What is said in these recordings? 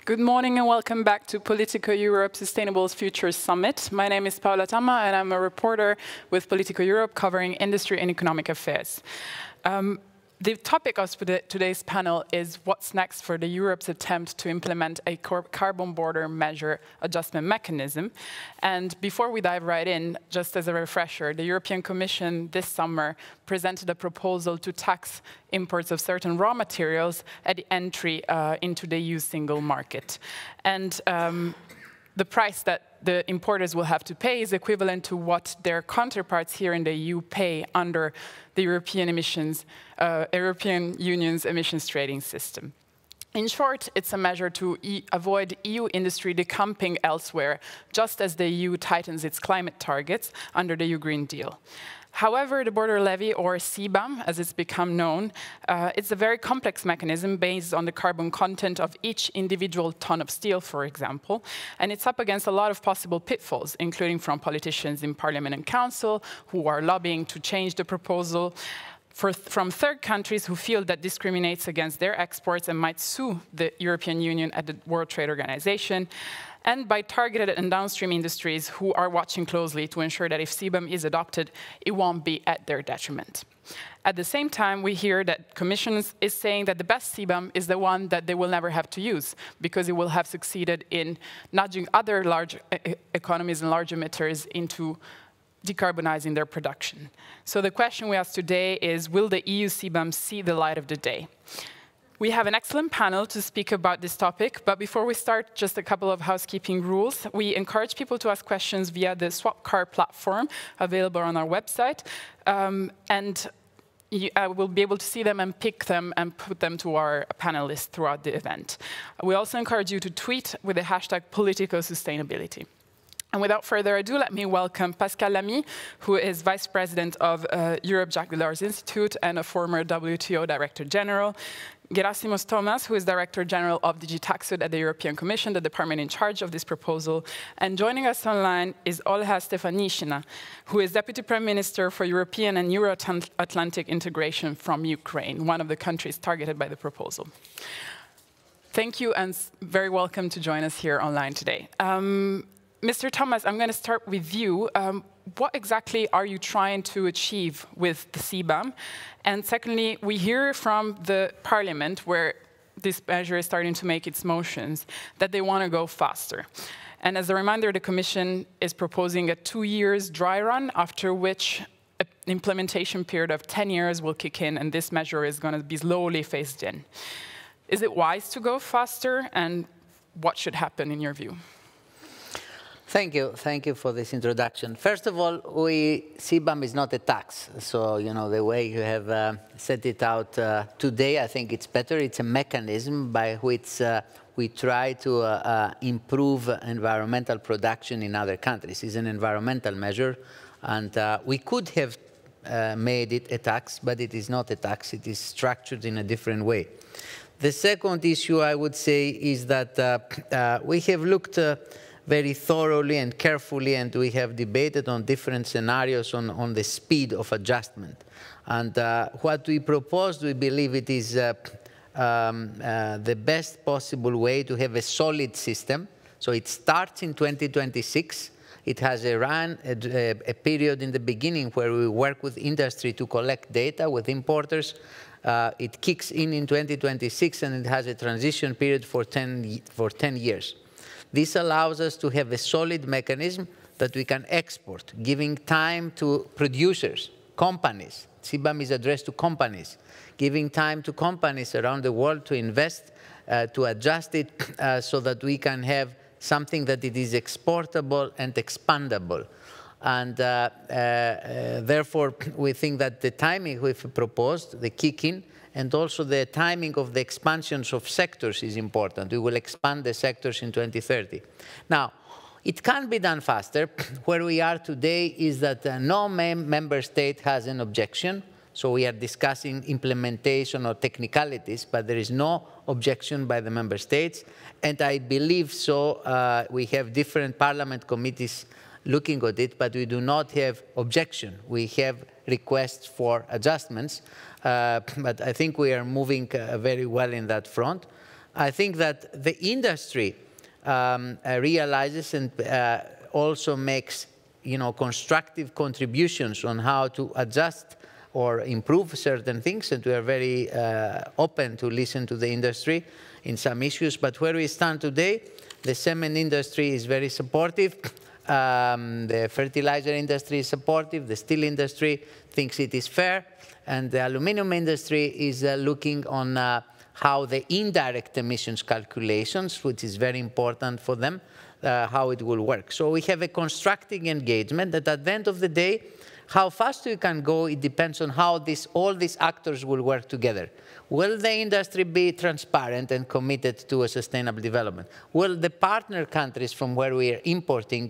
Good morning and welcome back to Politico Europe Sustainable Futures Summit. My name is Paola Tamma and I'm a reporter with Politico Europe covering industry and economic affairs. The topic of today's panel is what's next for Europe's attempt to implement a carbon border measure adjustment mechanism. And before we dive right in, just as a refresher, the European Commission this summer presented a proposal to tax imports of certain raw materials at the entry into the EU single market. And the price that the importers will have to pay is equivalent to what their counterparts here in the EU pay under the European Union's emissions trading system. In short, it's a measure to avoid EU industry decoupling elsewhere, just as the EU tightens its climate targets under the EU Green Deal. However, the border levy, or CBAM, as it's become known, it's a very complex mechanism based on the carbon content of each individual ton of steel, for example, and it's up against a lot of possible pitfalls, including from politicians in Parliament and Council who are lobbying to change the proposal, from third countries who feel that discriminates against their exports and might sue the European Union at the World Trade Organization, and by targeted and downstream industries who are watching closely to ensure that if CBAM is adopted, it won't be at their detriment. At the same time, we hear that Commission is saying that the best CBAM is the one that they will never have to use, because it will have succeeded in nudging other large economies and large emitters into decarbonizing their production. So the question we ask today is, will the EU CBAM see the light of the day? We have an excellent panel to speak about this topic, but before we start, just a couple of housekeeping rules. We encourage people to ask questions via the Swap Car platform available on our website, and we'll be able to see them and pick them and put them to our panelists throughout the event. We also encourage you to tweet with the hashtag Politico Sustainability. And without further ado, let me welcome Pascal Lamy, who is Vice President of Europe Jacques Delors Institute and a former WTO Director General. Gerassimos Thomas, who is Director General of DG TAXUD at the European Commission, the department in charge of this proposal. And joining us online is Olha Stefanishyna, who is Deputy Prime Minister for European and Euro-Atlantic integration from Ukraine, one of the countries targeted by the proposal. Thank you, and very welcome to join us here online today. Mr. Thomas, I'm going to start with you. What exactly are you trying to achieve with the CBAM? And secondly, we hear from the Parliament, where this measure is starting to make its motions, that they want to go faster. And as a reminder, the Commission is proposing a 2 years dry run, after which an implementation period of 10 years will kick in, and this measure is going to be slowly phased in. Is it wise to go faster, and what should happen in your view? Thank you for this introduction. First of all, CBAM is not a tax, so the way you have set it out today, I think it's better. It's a mechanism by which we try to improve environmental production in other countries. It's an environmental measure, and we could have made it a tax, but it is not a tax. It is structured in a different way. The second issue, I would say, is that we have looked very thoroughly and carefully, and we have debated on different scenarios on the speed of adjustment. And what we proposed, we believe it is the best possible way to have a solid system. So it starts in 2026. It has a period in the beginning where we work with industry to collect data with importers. It kicks in 2026, and it has a transition period for 10 years. This allows us to have a solid mechanism that we can export, giving time to producers, companies. CBAM is addressed to companies, giving time to companies around the world to invest, to adjust it so that we can have something that it is exportable and expandable. And therefore, we think that the timing we've proposed, the kick-in, and also the timing of the expansions of sectors is important. We will expand the sectors in 2030. Now, it can be done faster. Where we are today is that no member state has an objection. So we are discussing implementation or technicalities, but there is no objection by the member states. And I believe so. We have different parliament committees looking at it, but we do not have objection. We have requests for adjustments, but I think we are moving very well in that front. I think that the industry realizes and also makes constructive contributions on how to adjust or improve certain things, and we are very open to listen to the industry in some issues. But where we stand today, the cement industry is very supportive, the fertilizer industry is supportive, the steel industry thinks it is fair, and the aluminum industry is looking on how the indirect emissions calculations, which is very important for them, how it will work. So we have a constructive engagement that at the end of the day, how fast we can go, it depends on how all these actors will work together. Will the industry be transparent and committed to a sustainable development? Will the partner countries from where we are importing,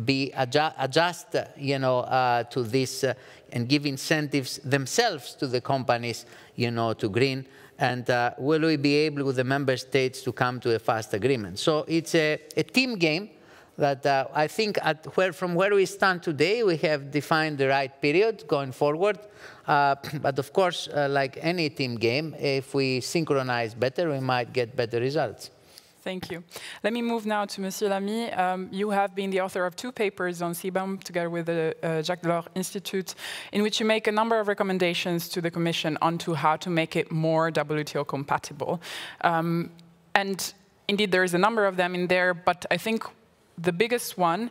be adjust, to this and give incentives themselves to the companies, to green? And will we be able, with the member states, to come to a fast agreement? So it's a team game that I think from where we stand today, we have defined the right period going forward. But of course, like any team game, if we synchronize better, we might get better results. Thank you. Let me move now to Monsieur Lamy. You have been the author of 2 papers on CBAM together with the Jacques Delors Institute, in which you make a number of recommendations to the Commission onto how to make it more WTO compatible. And indeed, there is a number of them in there, but I think the biggest one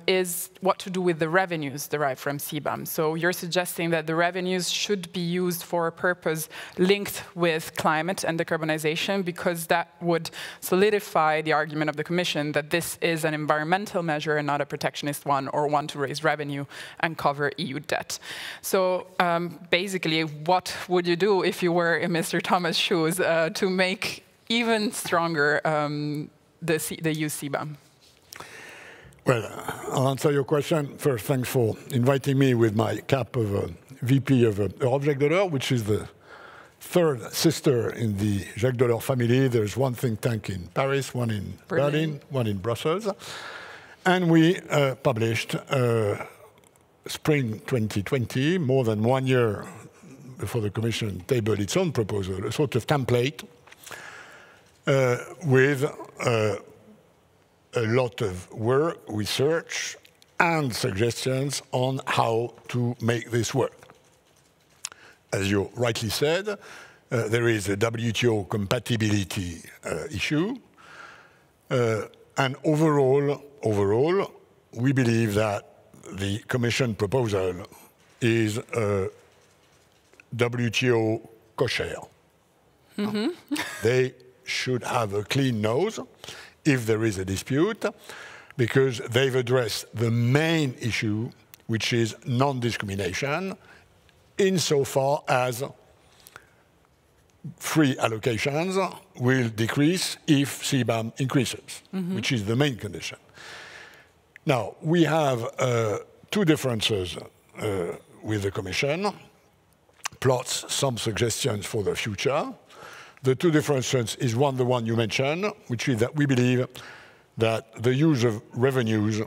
is what to do with the revenues derived from CBAM. So you're suggesting that the revenues should be used for a purpose linked with climate and decarbonization, because that would solidify the argument of the Commission that this is an environmental measure and not a protectionist one, or one to raise revenue and cover EU debt. So basically, what would you do if you were in Mr. Thomas' shoes to make even stronger the EU CBAM? Well, I'll answer your question. First, thanks for inviting me with my cap of VP of Jacques Delors, which is the 3rd sister in the Jacques Delors family. There's one think tank in Paris, one in Berlin, one in Brussels. And we published spring 2020, more than 1 year before the Commission tabled its own proposal, a sort of template with a lot of work, research, and suggestions on how to make this work. As you rightly said, there is a WTO compatibility issue. And overall, we believe that the Commission proposal is WTO kosher. Mm-hmm. They should have a clean nose if there is a dispute, because they've addressed the main issue, which is non-discrimination, insofar as free allocations will decrease if CBAM increases, which is the main condition. Now, we have 2 differences with the Commission, plus some suggestions for the future. The 2 differences is the one you mentioned, which is that we believe that the use of revenues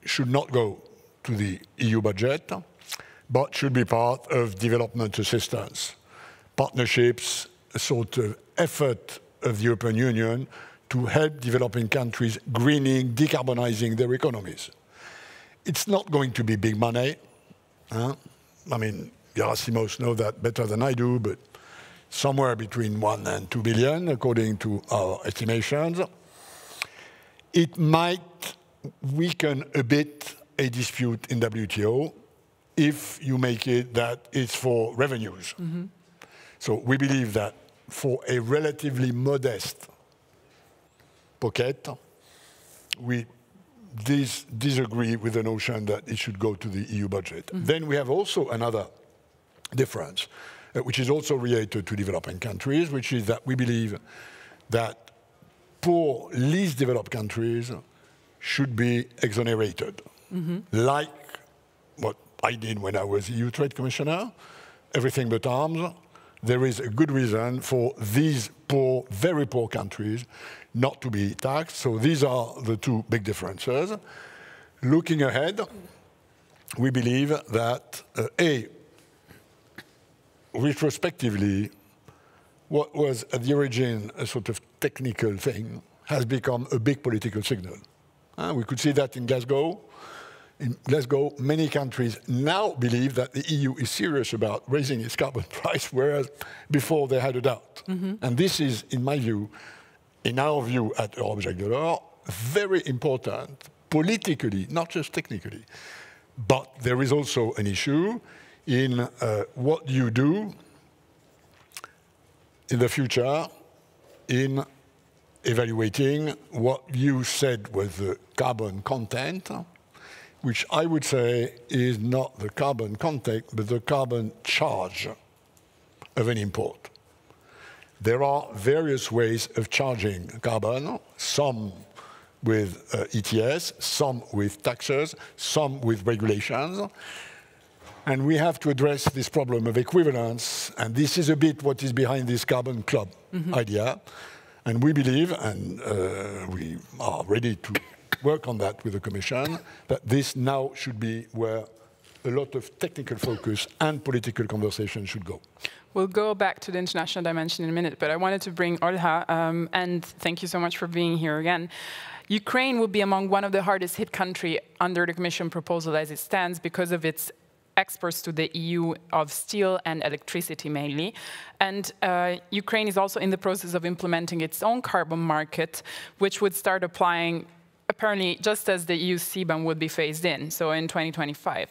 should not go to the EU budget, but should be part of development assistance, partnerships, a sort of effort of the European Union to help developing countries greening, decarbonizing their economies. It's not going to be big money. I mean, Gerassimos knows that better than I do, but somewhere between 1 and 2 billion, according to our estimations. It might weaken a bit a dispute in WTO if you make it that it's for revenues. So we believe that for a relatively modest pocket, we disagree with the notion that it should go to the EU budget. Then we have also another difference, which is also related to developing countries, which is that we believe that poor, least developed countries should be exonerated, like what I did when I was EU Trade Commissioner, everything but arms. There is a good reason for these poor, very poor countries not to be taxed. So these are the 2 big differences. Looking ahead, we believe that, retrospectively, what was at the origin a sort of technical thing has become a big political signal. We could see that in Glasgow. In Glasgow, many countries now believe that the EU is serious about raising its carbon price, whereas before they had a doubt. And this is, in my view, in our view at Europe Jacques Delors, very important politically, not just technically. But there is also an issue in what you do in the future in evaluating what you said was the carbon content, which I would say is not the carbon content, but the carbon charge of an import. There are various ways of charging carbon, some with ETS, some with taxes, some with regulations. And we have to address this problem of equivalence, and this is a bit what is behind this carbon club idea. And we believe, and we are ready to work on that with the Commission, that this now should be where a lot of technical focus and political conversation should go. We'll go back to the international dimension in a minute, but I wanted to bring Olha, and thank you so much for being here again. Ukraine will be among one of the hardest hit countries under the Commission proposal as it stands because of its exports to the EU of steel and electricity mainly. And Ukraine is also in the process of implementing its own carbon market, which would start applying apparently just as the EU CBAM would be phased in, so in 2025.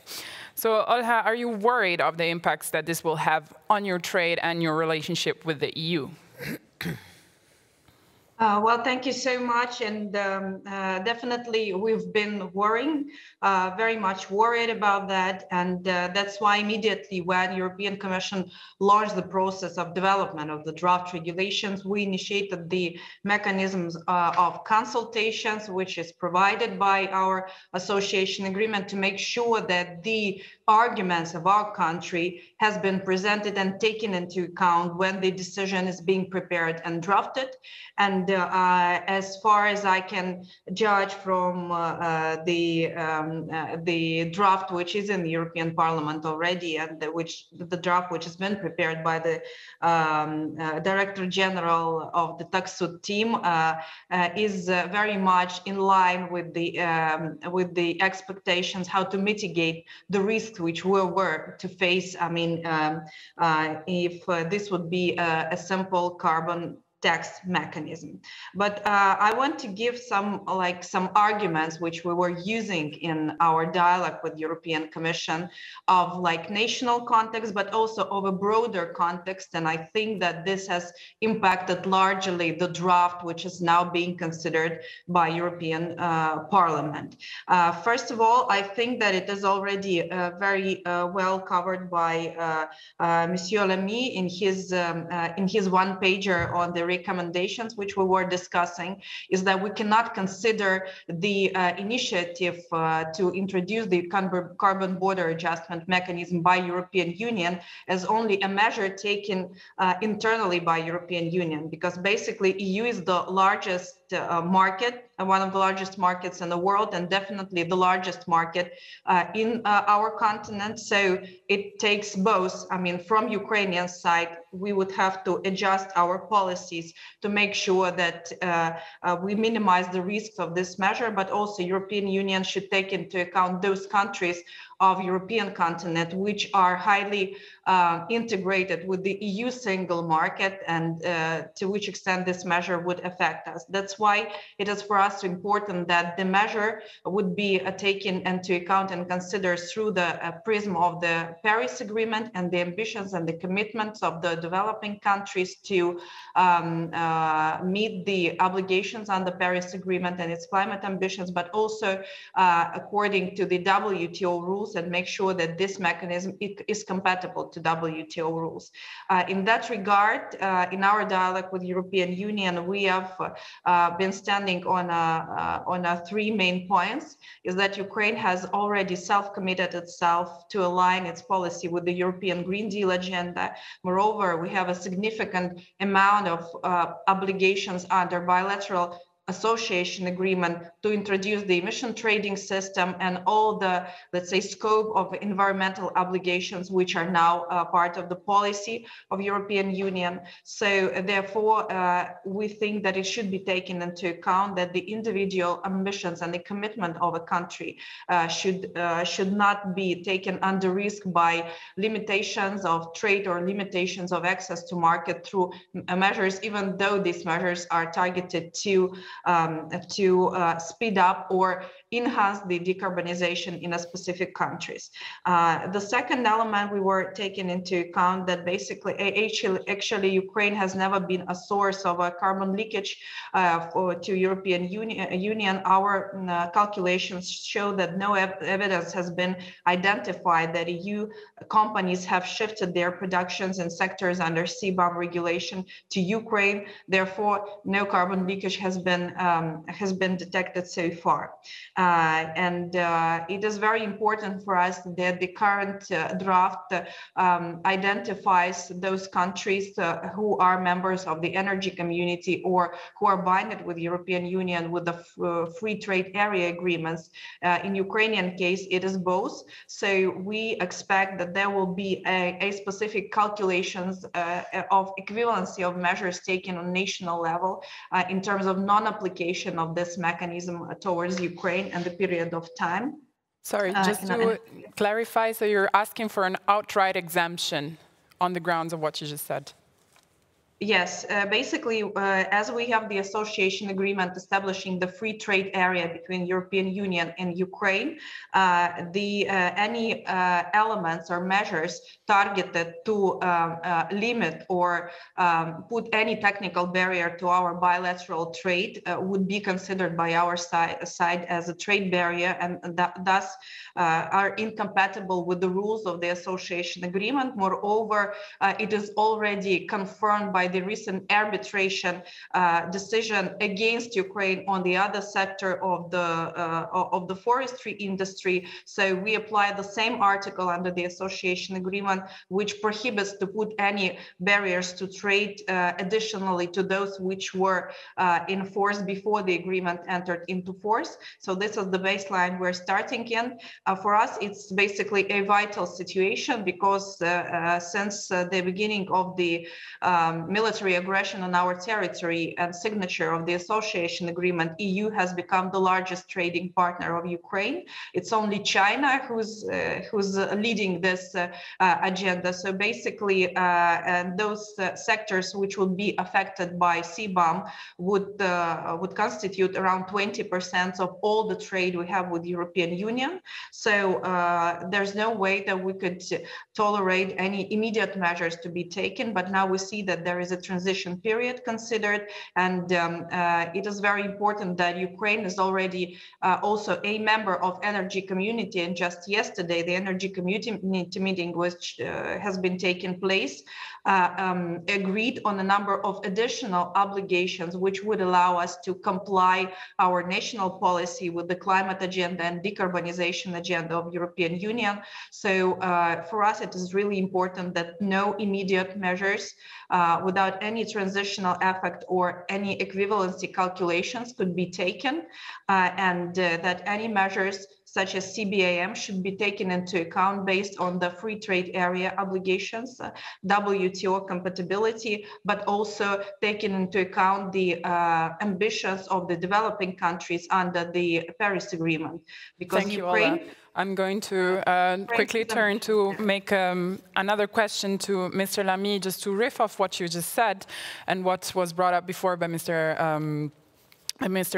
So Olha, are you worried of the impacts that this will have on your trade and your relationship with the EU? Well, thank you so much. And definitely we've been worrying, very much worried about that. And that's why immediately when the European Commission launched the process of development of the draft regulations, we initiated the mechanisms of consultations, which is provided by our association agreement to make sure that the arguments of our country has been presented and taken into account when the decision is being prepared and drafted. And as far as I can judge from the draft which is in the European Parliament already, and the draft which has been prepared by the Director General of the TAXUD team, is very much in line with the expectations how to mitigate the risks which we were to face. I mean, if this would be a simple carbon tax mechanism. But I want to give some arguments which we were using in our dialogue with European Commission of national context, but also of a broader context. And I think that this has impacted largely the draft, which is now being considered by European Parliament. First of all, I think that it is already very well covered by Monsieur Lamy in his one-pager on the recommendations which we were discussing, is that we cannot consider the initiative to introduce the carbon border adjustment mechanism by European Union as only a measure taken internally by European Union, because basically EU is the largest market, one of the largest markets in the world, and definitely the largest market in our continent. So it takes both. I mean, from Ukrainian side, we would have to adjust our policies to make sure that we minimize the risks of this measure, but also European Union should take into account those countries of European continent which are highly integrated with the EU single market, and to which extent this measure would affect us. That's why it is for us important that the measure would be taken into account and considered through the prism of the Paris Agreement and the ambitions and the commitments of the developing countries to meet the obligations on the Paris Agreement and its climate ambitions, but also according to the WTO rules, and make sure that this mechanism is compatible to WTO rules. In that regard, in our dialogue with European Union, we have been standing on three main points. Is that Ukraine has already self-committed itself to align its policy with the European Green Deal agenda. Moreover, we have a significant amount of obligations under bilateral association agreement to introduce the emission trading system and all the, let's say, scope of environmental obligations which are now part of the policy of European Union. So therefore, we think that it should be taken into account that the individual ambitions and the commitment of a country should not be taken under risk by limitations of trade or limitations of access to market through measures, even though these measures are targeted to speed up or enhance the decarbonization in a specific countries. The second element we were taking into account that basically actually Ukraine has never been a source of a carbon leakage to European Union. Our calculations show that no evidence has been identified that EU companies have shifted their productions in sectors under CBAM regulation to Ukraine. Therefore, no carbon leakage has been detected so far. It is very important for us that the current draft identifies those countries who are members of the energy community or who are binded with the European Union with the free trade area agreements. In Ukrainian case, it is both. So we expect that there will be a specific calculations of equivalency of measures taken on national level in terms of non-application of this mechanism towards Ukraine and the period of time. Sorry, just to clarify, so you're asking for an outright exemption on the grounds of what you just said? Yes, basically, as we have the association agreement establishing the free trade area between European Union and Ukraine, any elements or measures targeted to limit or put any technical barrier to our bilateral trade would be considered by our side as a trade barrier, and thus are incompatible with the rules of the association agreement. Moreover, it is already confirmed by the recent arbitration decision against Ukraine on the other sector of the forestry industry. So we apply the same article under the association agreement, which prohibits to put any barriers to trade additionally to those which were in force before the agreement entered into force. So this is the baseline we're starting in. For us, it's basically a vital situation because since the beginning of the military aggression on our territory and signature of the association agreement, EU has become the largest trading partner of Ukraine. It's only China who's leading this agenda. So basically, those sectors which would be affected by CBAM would constitute around 20% of all the trade we have with the European Union. So there's no way that we could tolerate any immediate measures to be taken. But now we see that there is a transition period considered, and it is very important that Ukraine is already also a member of energy community. And just yesterday, the energy community meeting which has been taking place agreed on a number of additional obligations which would allow us to comply our national policy with the climate agenda and decarbonization agenda of European Union. So for us, it is really important that no immediate measures without any transitional effect or any equivalency calculations could be taken, and that any measures such as CBAM should be taken into account based on the free trade area obligations, WTO compatibility, but also taking into account the ambitions of the developing countries under the Paris Agreement. Because Thank you, Ola. I'm going to quickly turn to make another question to Mr. Lamy, just to riff off what you just said and what was brought up before by Mr.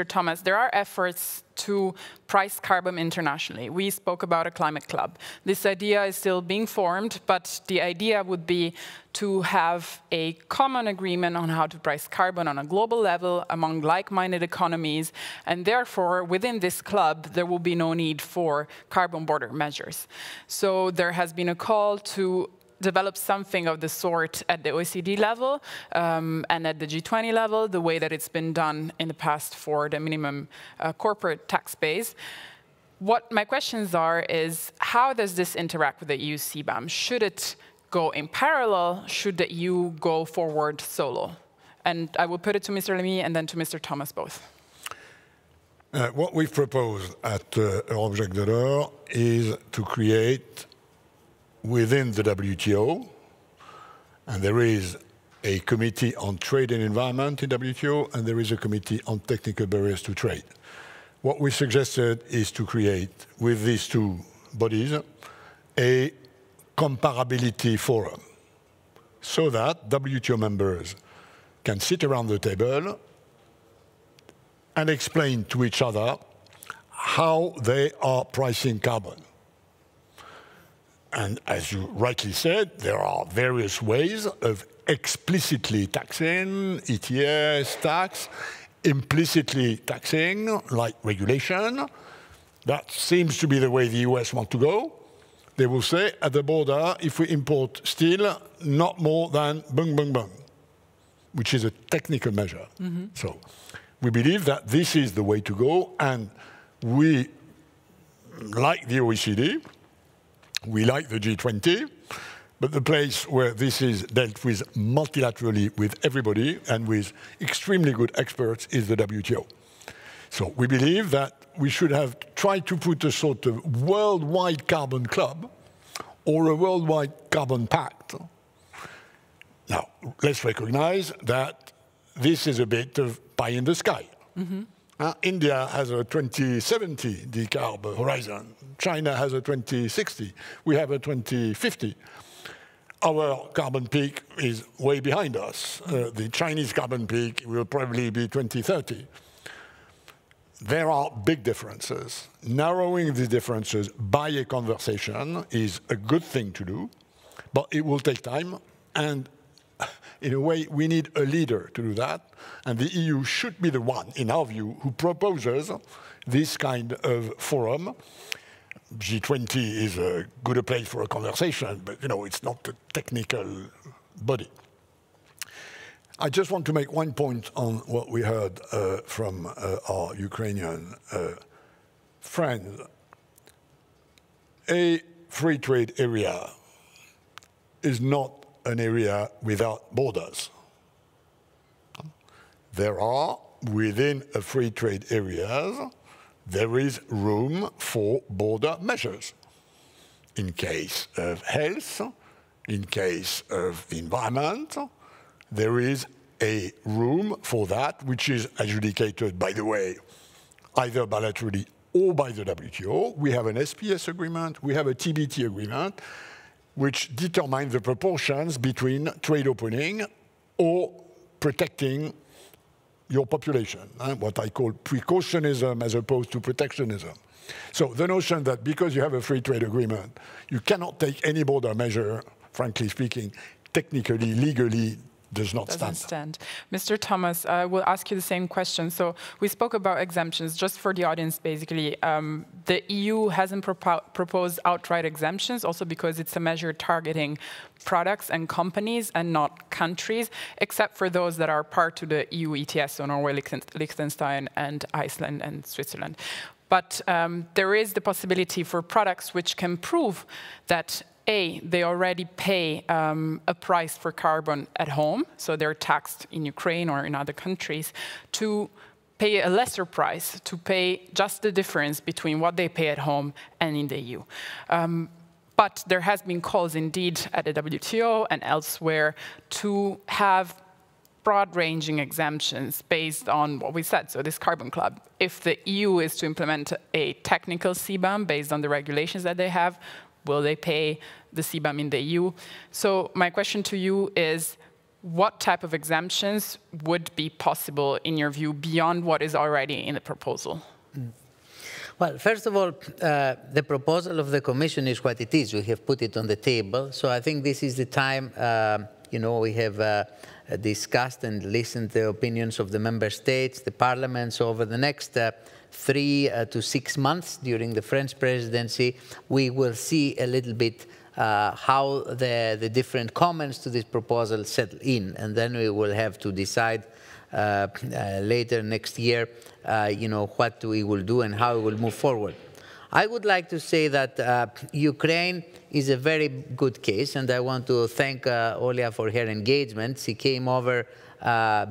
Thomas. There are efforts to price carbon internationally. We spoke about a climate club. This idea is still being formed, but the idea would be to have a common agreement on how to price carbon on a global level among like-minded economies, and therefore, within this club, there will be no need for carbon border measures. So there has been a call to develop something of the sort at the OECD level and at the G20 level, the way that it's been done in the past for the minimum corporate tax base. What my questions are is, how does this interact with the EU CBAM? Should it go in parallel? Should the EU go forward solo? And I will put it to Mr. Lamy and then to Mr. Thomas both. What we've proposed at Jacques Delors is to create within the WTO, and there is a committee on trade and environment in WTO, and there is a committee on technical barriers to trade. What we suggested is to create, with these two bodies, a comparability forum, so that WTO members can sit around the table and explain to each other how they are pricing carbon. And as you rightly said, there are various ways of explicitly taxing, ETS, tax, implicitly taxing, like regulation. That seems to be the way the US want to go. They will say, at the border, if we import steel, not more than bung, bung, bung, which is a technical measure. Mm-hmm. So we believe that this is the way to go, and we like the OECD, we like the G20, but the place where this is dealt with multilaterally with everybody and with extremely good experts is the WTO. So we believe that we should have tried to put a sort of worldwide carbon club or a worldwide carbon pact. Now, let's recognize that this is a bit of pie in the sky. Mm-hmm. India has a 2070 decarb horizon. China has a 2060. We have a 2050. Our carbon peak is way behind us. The Chinese carbon peak will probably be 2030. There are big differences. Narrowing the differences by a conversation is a good thing to do, but it will take time. And in a way, we need a leader to do that. And the EU should be the one, in our view, who proposes this kind of forum. G20 is a good place for a conversation, but it's not a technical body. I just want to make one point on what we heard from our Ukrainian friend. A free trade area is not an area without borders. There are, within a free trade area, there is room for border measures. In case of health, in case of the environment, there is a room for that, which is adjudicated, by the way, either bilaterally or by the WTO. We have an SPS agreement, we have a TBT agreement, which determine the proportions between trade opening or protecting your population, what I call precautionism as opposed to protectionism. So the notion that because you have a free trade agreement, you cannot take any border measure, frankly speaking, technically, legally, does not stand. Mr. Thomas, I will ask you the same question. So we spoke about exemptions. Just for the audience, basically, the EU hasn't proposed outright exemptions, also because it's a measure targeting products and companies and not countries, except for those that are part of the EU ETS, so Norway, Liechtenstein, and Iceland and Switzerland. But there is the possibility for products which can prove that they already pay a price for carbon at home, so they're taxed in Ukraine or in other countries, to pay a lesser price, to pay just the difference between what they pay at home and in the EU. But there has been calls indeed at the WTO and elsewhere to have broad-ranging exemptions based on what we said, so this carbon club. If the EU is to implement a technical CBAM based on the regulations that they have, will they pay the CBAM in the EU? So my question to you is, what type of exemptions would be possible, in your view, beyond what is already in the proposal? Well, first of all, the proposal of the Commission is what it is. We have put it on the table. So I think this is the time, we have discussed and listened to the opinions of the member states, the parliaments. Over the next 3 to 6 months during the French presidency, we will see a little bit how the different comments to this proposal settle in, and then we will have to decide later next year, what we will do and how we will move forward. I would like to say that Ukraine is a very good case, and I want to thank Olya for her engagement. She came over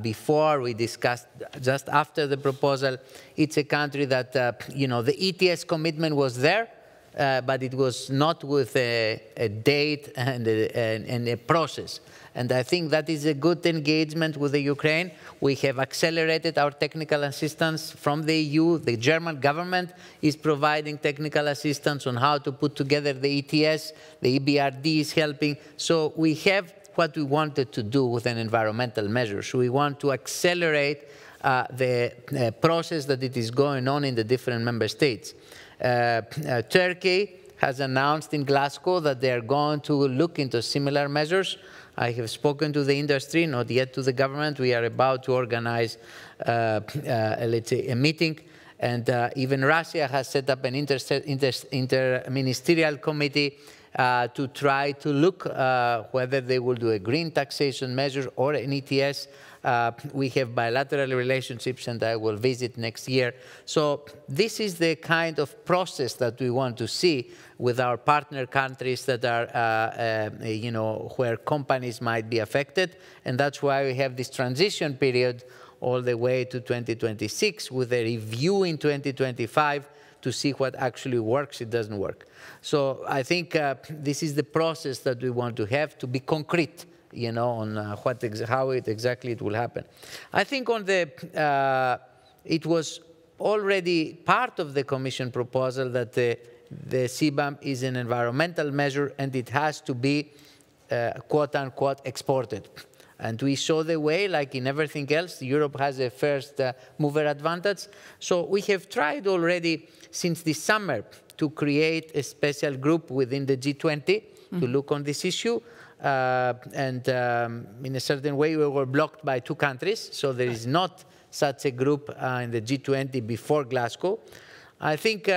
before we discussed, just after the proposal. It's a country that, you know, the ETS commitment was there, but it was not with a date and a process. And I think that is a good engagement with the Ukraine. We have accelerated our technical assistance from the EU. The German government is providing technical assistance on how to put together the ETS. The EBRD is helping. So we have what we wanted to do with an environmental measure. So we want to accelerate the process that it is going on in the different member states. Turkey has announced in Glasgow that they are going to look into similar measures. I have spoken to the industry, not yet to the government. We are about to organize, let's say, a meeting. And even Russia has set up an interministerial committee to try to look whether they will do a green taxation measure or an ETS. We have bilateral relationships, and I will visit next year. So this is the kind of process that we want to see with our partner countries that are, you know, where companies might be affected. And that's why we have this transition period all the way to 2026 with a review in 2025 to see what actually works, it doesn't work. So I think this is the process that we want to have to be concrete, you know, on how exactly it will happen. I think on the, it was already part of the Commission proposal that the CBAM is an environmental measure and it has to be, quote unquote, exported. And we show the way, like in everything else. Europe has a first mover advantage. So we have tried already since this summer to create a special group within the G20 to look on this issue. And in a certain way, we were blocked by 2 countries. So there is not such a group in the G20 before Glasgow. I think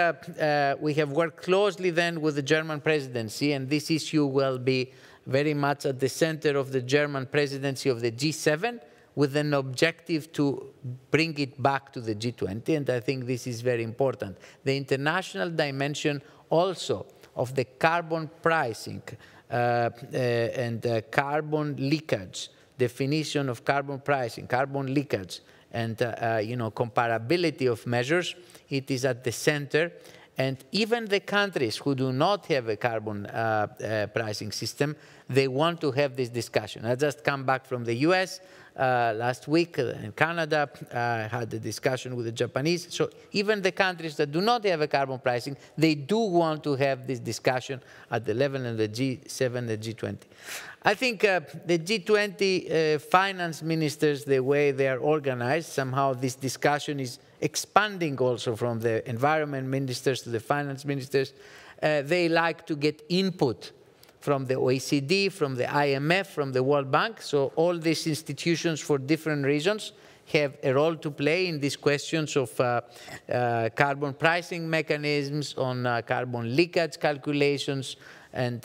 we have worked closely then with the German presidency, and this issue will be very much at the center of the German presidency of the G7, with an objective to bring it back to the G20, and I think this is very important. The international dimension also of the carbon pricing and carbon leakage, definition of carbon pricing, carbon leakage, and you know, comparability of measures, it is at the center. And even the countries who do not have a carbon pricing system, they want to have this discussion. I just come back from the US last week in Canada. I had a discussion with the Japanese. So even the countries that do not have a carbon pricing, they do want to have this discussion at the level of the G7 and the G20. I think the G20 finance ministers, the way they are organized, somehow this discussion is expanding also from the environment ministers to the finance ministers. They like to get input from the OECD, from the IMF, from the World Bank. So all these institutions for different reasons have a role to play in these questions of carbon pricing mechanisms, on carbon leakage calculations, and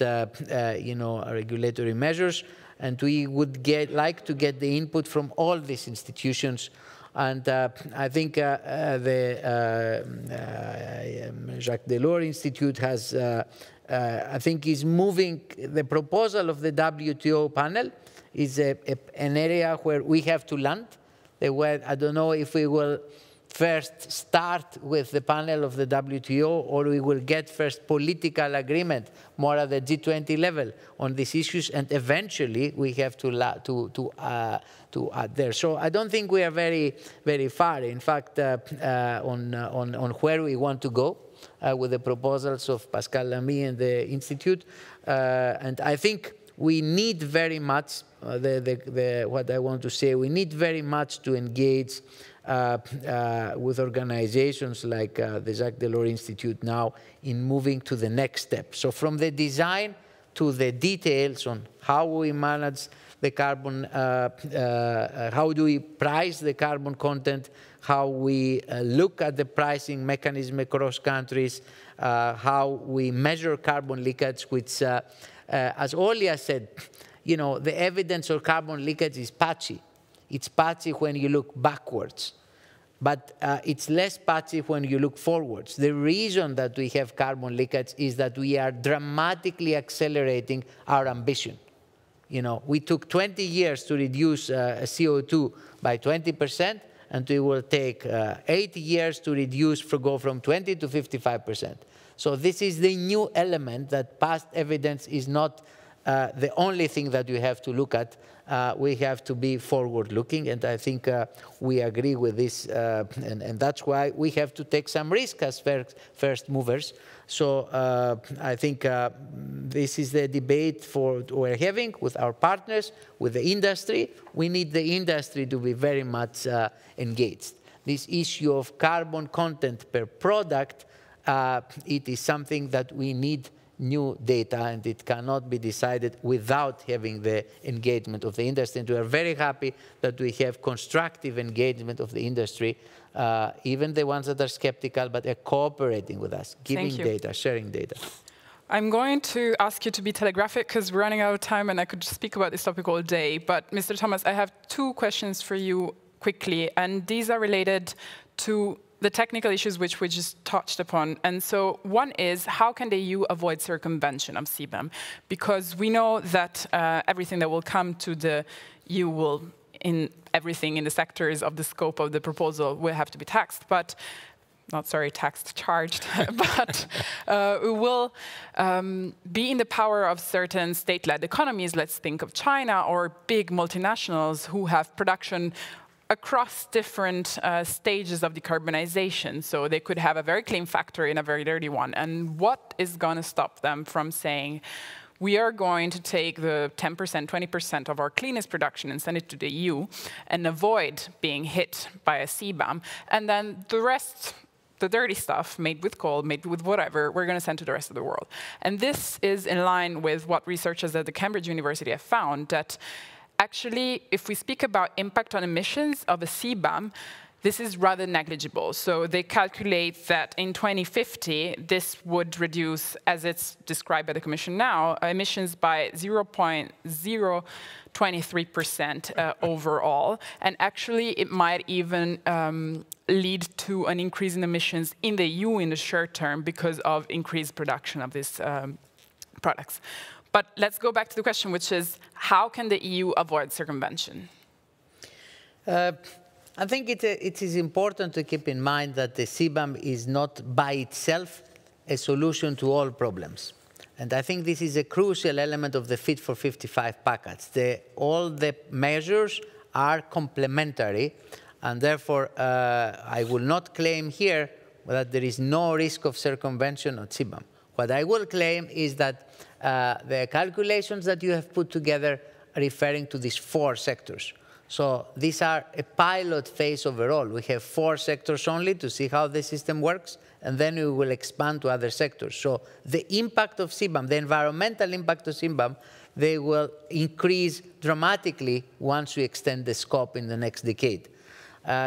you know, regulatory measures. And we would like to get the input from all these institutions. And I think the Jacques Delors Institute has, I think, is moving. The proposal of the WTO panel is an area where we have to land. I don't know if we will first start with the panel of the WTO, or we will get first political agreement more at the G20 level on these issues, and eventually we have to add there. So I don't think we are very, very far, in fact, on where we want to go with the proposals of Pascal Lamy and the Institute. And I think we need very much, what I want to say, we need very much to engage with organizations like the Jacques Delors Institute now in moving to the next step. So from the design to the details on how we manage the carbon, how do we price the carbon content, how we look at the pricing mechanism across countries, how we measure carbon leakage, which, as Olya said, you know, the evidence of carbon leakage is patchy. It's patchy when you look backwards. But it's less passive when you look forwards. The reason that we have carbon leakage is that we are dramatically accelerating our ambition. We took 20 years to reduce CO2 by 20%, and we will take 80 years to go from 20 to 55%. So this is the new element that past evidence is not the only thing that you have to look at. We have to be forward-looking, and I think we agree with this, and that's why we have to take some risk as first movers. So I think this is the debate we're having with our partners, with the industry. We need the industry to be very much engaged. This issue of carbon content per product, it is something that we need new data, and it cannot be decided without having the engagement of the industry. And we are very happy that we have constructive engagement of the industry, even the ones that are skeptical, but are cooperating with us, giving data, sharing data. I'm going to ask you to be telegraphic because we're running out of time, and I could speak about this topic all day. But Mr. Thomas, I have two questions for you quickly, and these are related to the technical issues which we just touched upon. And so one is, how can the EU avoid circumvention of CBAM? Because we know that everything that will come to the EU will, in everything in the sectors of the scope of the proposal, will have to be taxed, but not, sorry, taxed, charged, but will be in the power of certain state-led economies. Let's think of China or big multinationals who have production across different stages of decarbonization. So they could have a very clean factory and a very dirty one. And what is going to stop them from saying, we are going to take the 10%, 20% of our cleanest production and send it to the EU and avoid being hit by a CBAM, and then the rest, the dirty stuff, made with coal, made with whatever, we're going to send to the rest of the world. And this is in line with what researchers at the Cambridge University have found, that actually, if we speak about impact on emissions of a CBAM, this is rather negligible. So they calculate that in 2050, this would reduce, as it's described by the Commission now, emissions by 0.023% overall. And actually, it might even lead to an increase in emissions in the EU in the short term because of increased production of these products. But let's go back to the question, which is, how can the EU avoid circumvention? I think it is important to keep in mind that the CBAM is not by itself a solution to all problems. And I think this is a crucial element of the Fit for 55 package. All the measures are complementary, and therefore I will not claim here that there is no risk of circumvention of CBAM. What I will claim is that the calculations that you have put together are referring to these 4 sectors. So these are a pilot phase overall. We have 4 sectors only to see how the system works, and then we will expand to other sectors. So the impact of CBAM, the environmental impact of CBAM, they will increase dramatically once we extend the scope in the next decade.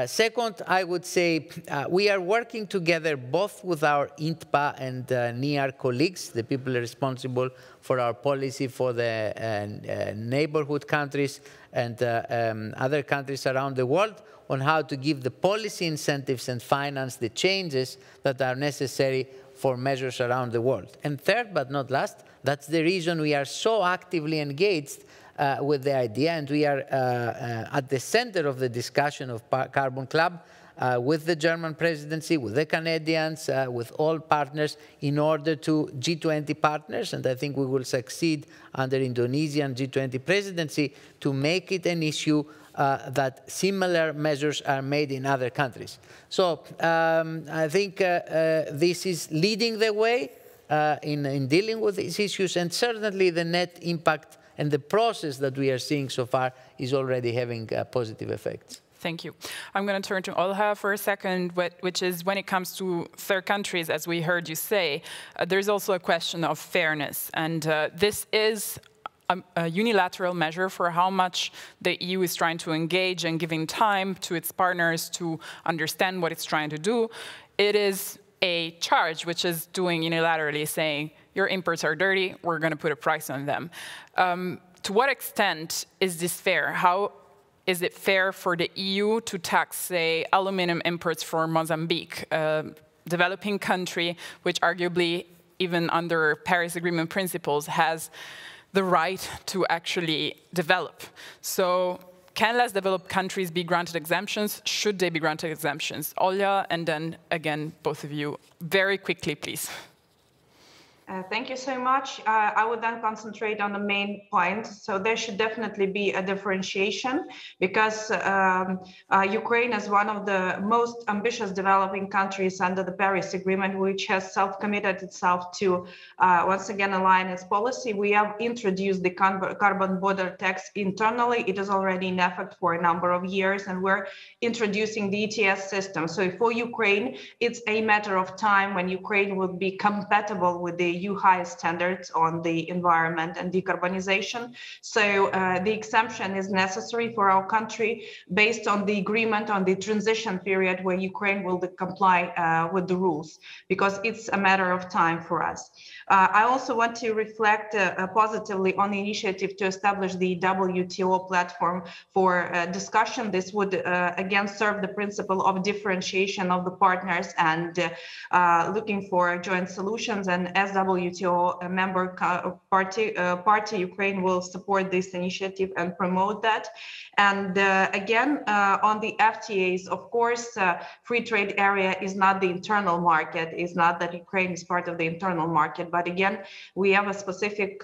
Second, I would say we are working together both with our INTPA and NEAR colleagues, the people responsible for our policy for the neighborhood countries and other countries around the world, on how to give the policy incentives and finance the changes that are necessary for measures around the world. And third, but not last, that's the reason we are so actively engaged with the idea, and we are at the center of the discussion of Carbon Club with the German presidency, with the Canadians, with all partners, in order to G20 partners, and I think we will succeed under Indonesian G20 presidency to make it an issue that similar measures are made in other countries. So I think this is leading the way in dealing with these issues, and certainly the net impact and the process that we are seeing so far is already having positive effects. Thank you. I'm going to turn to Olha for a second, which is when it comes to third countries, as we heard you say, there's also a question of fairness. And this is a unilateral measure for how much the EU is trying to engage and giving time to its partners to understand what it's trying to do. It is a charge which is doing unilaterally, saying, your imports are dirty, we're going to put a price on them. To what extent is this fair? How is it fair for the EU to tax, say, aluminum imports from Mozambique, a developing country which arguably, even under Paris Agreement principles, has the right to actually develop? So can less developed countries be granted exemptions? Should they be granted exemptions? Olya, and then again, both of you, very quickly, please. Thank you so much. I would then concentrate on the main point. So there should definitely be a differentiation, because Ukraine is one of the most ambitious developing countries under the Paris Agreement, which has self-committed itself to once again align its policy. We have introduced the carbon border tax internally. It is already in effect for a number of years, and we're introducing the ETS system. So for Ukraine, it's a matter of time when Ukraine will be compatible with the EU highest standards on the environment and decarbonization. So the exemption is necessary for our country based on the agreement on the transition period where Ukraine will comply with the rules, because it's a matter of time for us. I also want to reflect positively on the initiative to establish the WTO platform for discussion. This would again serve the principle of differentiation of the partners and looking for joint solutions. And as WTO member party, Ukraine will support this initiative and promote that. And again, on the FTAs, of course, free trade area is not the internal market. It's not that Ukraine is part of the internal market, but again, we have a specific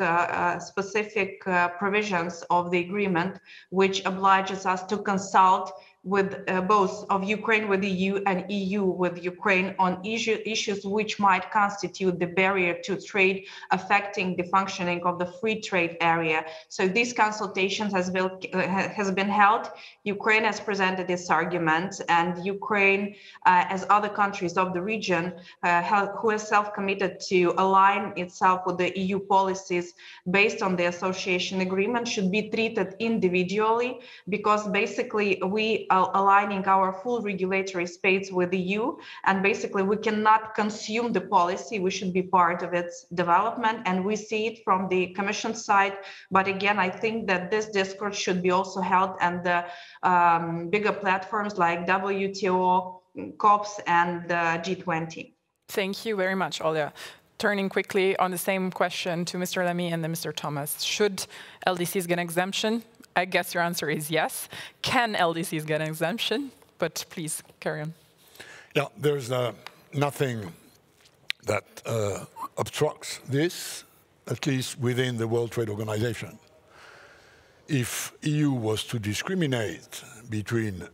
provisions of the agreement which obliges us to consult with both of Ukraine with the EU and EU with Ukraine on issues which might constitute the barrier to trade affecting the functioning of the free trade area. So these consultations has been held. Ukraine has presented its arguments, and Ukraine, as other countries of the region, who has self-committed to align itself with the EU policies based on the association agreement, should be treated individually, because basically we are aligning our full regulatory space with the EU, and basically we cannot consume the policy. We should be part of its development, and we see it from the Commission side. But again, I think that this discourse should be also held and the bigger platforms like WTO, COPs, and G20. Thank you very much, Olya. Turning quickly on the same question to Mr. Lamy and then Mr. Thomas. Should LDCs get an exemption? I guess your answer is yes. Can LDCs get an exemption? But please, carry on. Yeah, there's nothing that obstructs this, at least within the World Trade Organization. If EU was to discriminate between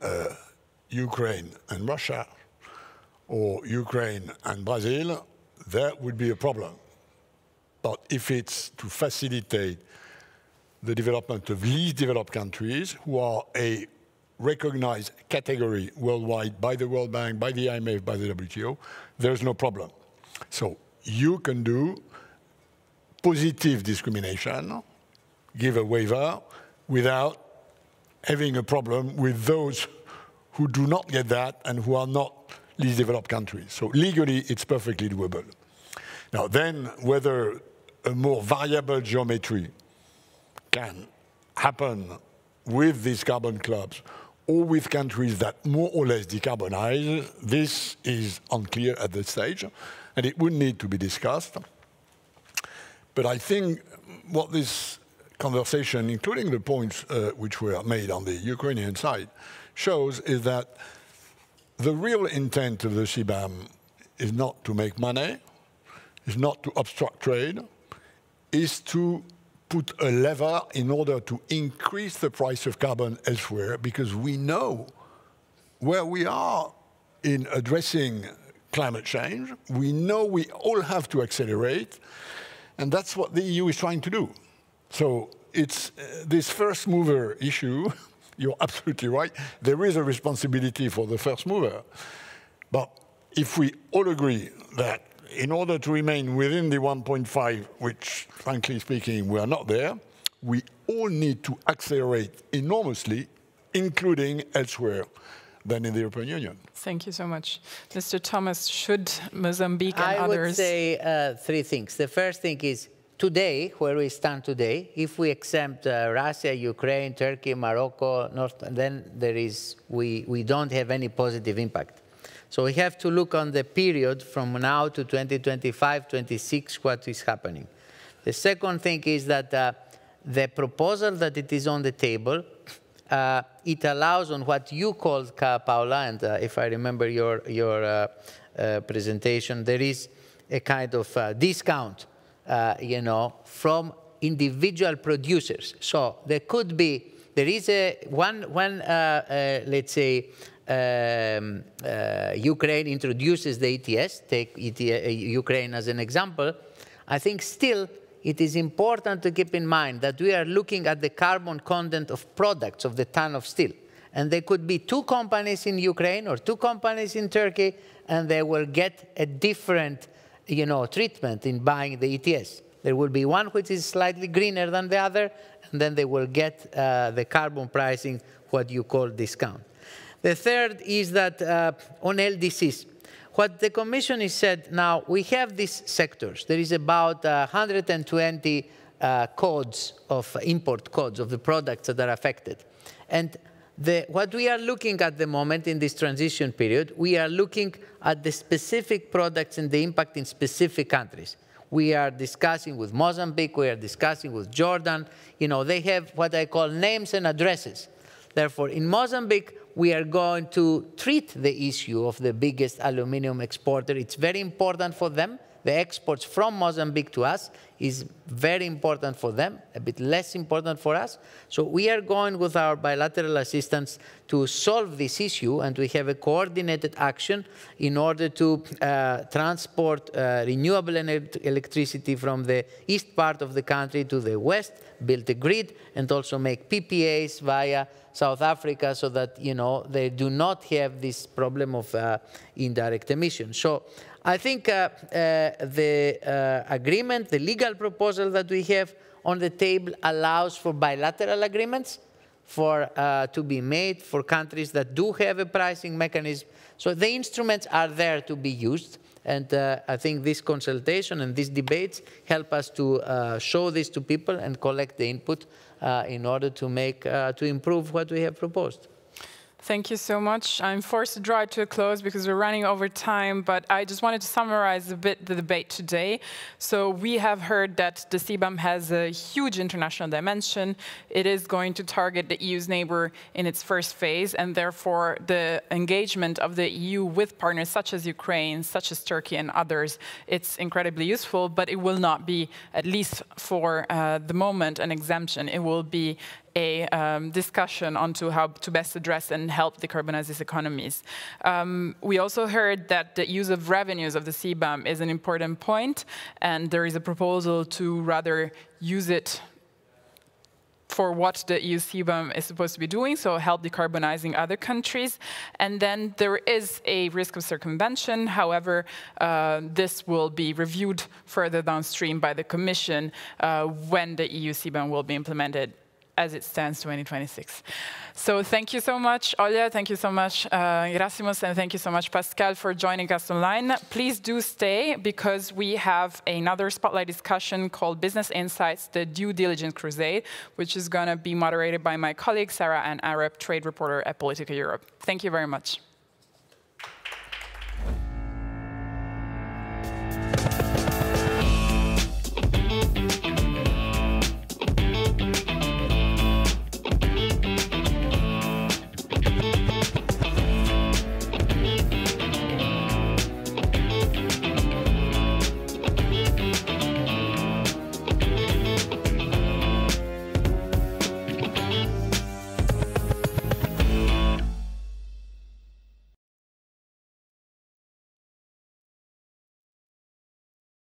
Ukraine and Russia, or Ukraine and Brazil, that would be a problem. But if it's to facilitate the development of least developed countries, who are a recognized category worldwide by the World Bank, by the IMF, by the WTO, there's no problem. So you can do positive discrimination, give a waiver, without having a problem with those who do not get that and who are not least developed countries. So legally, it's perfectly doable. Now then, whether a more variable geometry can happen with these carbon clubs or with countries that more or less decarbonize, this is unclear at this stage, and it would need to be discussed. But I think what this conversation, including the points which were made on the Ukrainian side, shows is that the real intent of the CBAM is not to make money, is not to obstruct trade, is to put a lever in order to increase the price of carbon elsewhere, because we know where we are in addressing climate change. We know we all have to accelerate, and that's what the EU is trying to do. So it's this first mover issue. You're absolutely right. There is a responsibility for the first mover. But if we all agree that in order to remain within the 1.5, which, frankly speaking, we are not there, we all need to accelerate enormously, including elsewhere than in the European Union. Thank you so much. Mr. Thomas, should Mozambique and others... I would say three things. The first thing is today, where we stand today, if we exempt Russia, Ukraine, Turkey, Morocco, then we don't have any positive impact. So we have to look on the period from now to 2025, 26, what is happening. The second thing is that the proposal that it is on the table, it allows on what you called, Paola, and if I remember your presentation, there is a kind of discount, you know, from individual producers. So there could be, there is let's say, Ukraine introduces the ETS, take Ukraine as an example, I think still it is important to keep in mind that we are looking at the carbon content of products of the ton of steel. And there could be 2 companies in Ukraine or 2 companies in Turkey, and they will get a different, you know, treatment in buying the ETS. There will be one which is slightly greener than the other, and then they will get the carbon pricing, what you call discount. The third is that on LDCs, what the Commission has said, now we have these sectors. There is about 120 codes of import codes of the products that are affected. And what we are looking at the moment in this transition period, we are looking at the specific products and the impact in specific countries. We are discussing with Mozambique, we are discussing with Jordan. You know, they have what I call names and addresses. Therefore, in Mozambique, we are going to treat the issue of the biggest aluminum exporter. It's very important for them. The exports from Mozambique to us is very important for them, a bit less important for us. So we are going with our bilateral assistance to solve this issue, and we have a coordinated action in order to transport renewable electricity from the east part of the country to the west, build a grid, and also make PPAs via South Africa so that, you know, they do not have this problem of indirect emissions. So I think the agreement, the legal proposal that we have on the table allows for bilateral agreements to be made for countries that do have a pricing mechanism. So the instruments are there to be used. And I think this consultation and these debates help us to show this to people and collect the input in order to improve what we have proposed. Thank you so much. I'm forced to draw it to a close because we're running over time, but I just wanted to summarize a bit the debate today. So we have heard that the CBAM has a huge international dimension. It is going to target the EU's neighbor in its first phase, and therefore the engagement of the EU with partners such as Ukraine, such as Turkey and others, it's incredibly useful, but it will not be, at least for the moment, an exemption. It will be a discussion onto how to best address and help decarbonize these economies. We also heard that the use of revenues of the CBAM is an important point, and there is a proposal to rather use it for what the EU CBAM is supposed to be doing, so help decarbonizing other countries. And then there is a risk of circumvention. However, this will be reviewed further downstream by the Commission when the EU CBAM will be implemented as it stands 2026. So thank you so much, Olya, thank you so much, Gerassimos, and thank you so much, Pascal, for joining us online. Please do stay, because we have another spotlight discussion called Business Insights, the Due Diligence Crusade, which is going to be moderated by my colleague, Sarah Ann Arab, trade reporter at Politico Europe. Thank you very much.